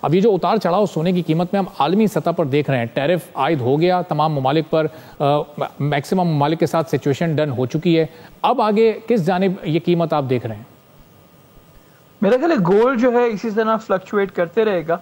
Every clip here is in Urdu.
اب یہ جو اتار چڑھاؤ سونے کی قیمت میں ہم عالمی سطح پر دیکھ رہے ہیں، ٹیرف عائد ہو گیا تمام ممالک پر، میکسیمم ممالک کے ساتھ سچویشن ڈن ہو چکی ہے، اب آگے کس جانب یہ قیمت آپ دیکھ رہے ہیں؟ میرا خیال ہے گولڈ جو ہے اسی طرح فلکچویٹ کرتے رہے گا.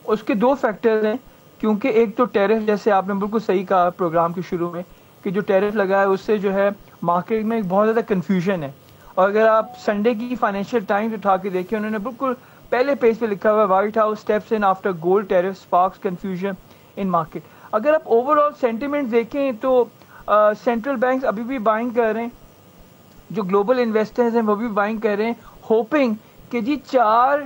اس کے دو فیکٹر ہیں، کیونکہ ایک تو ٹیرف، جیسے آپ نے بالکل صحیح کہا پروگرام کے شروع میں کہ جو ٹیرف لگا ہے اس سے جو ہے مارکیٹ میں بہت زیادہ کنفیوژن ہے. اور اگر آپ سنڈے کی فائنینشیل ٹائمز اٹھا کے دیکھیں، انہوں نے بالکل پہلے پیج پہ لکھا ہوا ہے White House steps in after gold tariff sparks confusion in market. اگر آپ اوور آل سینٹیمنٹ دیکھیں تو سینٹرل بینکس ابھی بھی بائنگ کر رہے ہیں، جو گلوبل انویسٹرز ہیں وہ بھی بائنگ کر رہے ہیں، ہوپنگ کہ جی 4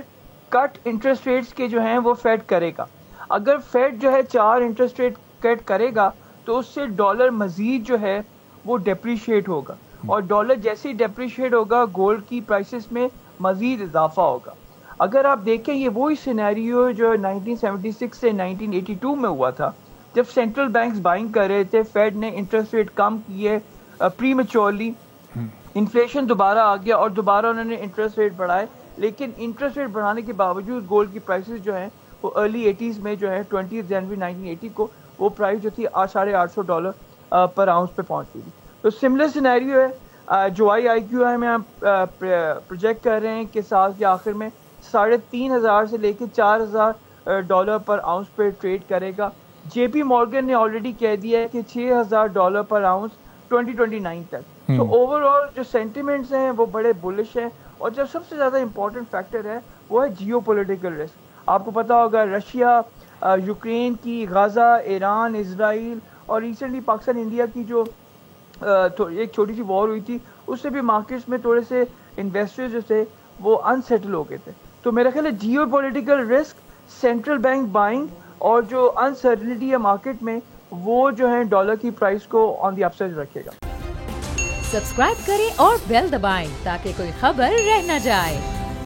کٹ انٹرسٹ ریٹس کے جو ہیں وہ فیڈ کرے گا. اگر فیڈ جو ہے 4 انٹرسٹ ریٹ کٹ کرے گا تو اس سے ڈالر مزید جو ہے وہ ڈیپریشیٹ ہوگا، اور ڈالر جیسے ہی ڈیپریشیٹ ہوگا گولڈ کی پرائسز میں مزید اضافہ ہوگا. اگر آپ دیکھیں یہ وہی سینیریو جو 1976 سے 1982 میں ہوا تھا، جب سینٹرل بینکس بائنگ کر رہے تھے، فیڈ نے انٹرسٹ ریٹ کم کیے پری میچورلی، انفلیشن دوبارہ آ گیا اور دوبارہ انہوں نے انٹرسٹ ریٹ بڑھائے. لیکن انٹرسٹ ریٹ بڑھانے کے باوجود گولڈ کی پرائسز جو ہیں وہ ارلی 80s میں جو ہے 20 جنوری 1980 کو وہ پرائس جو تھی $850 پر آؤنس پہ پہنچ گئی تھی. تو سملر سینیریو ہے جو آئی کیو آئی میں ہم پروجیکٹ کر رہے ہیں کہ سال کے آخر میں $3500 سے لے کے $4000 پر آؤنس پہ ٹریڈ کرے گا. جے پی مورگن نے آلریڈی کہہ دیا ہے کہ $6000 پر آؤنس 2029 تک. تو اوور آل جو سینٹیمنٹس ہیں وہ بڑے بلش ہیں. اور جب سب سے زیادہ امپورٹنٹ فیکٹر ہے وہ ہے جیو پولیٹیکل رسک. آپ کو پتا ہوگا رشیا، یوکرین کی، غزہ، ایران، اسرائیل اور ریسنٹلی پاکستان انڈیا کی جو ایک چھوٹی سی وار ہوئی تھی، اس سے بھی مارکیٹس میں تھوڑے سے انویسٹرز جو تھے وہ انسیٹل ہو گئے تھے. تو میرا خیال ہے geopolitical risk, central bank buying اور جو انسرٹنٹی ہے مارکیٹ میں، وہ جو ہے ڈالر کی پرائس کو آن دی اپ سائڈ رکھے گا. سبسکرائب کریں اور بیل دبائیں تاکہ کوئی خبر رہ نہ جائے.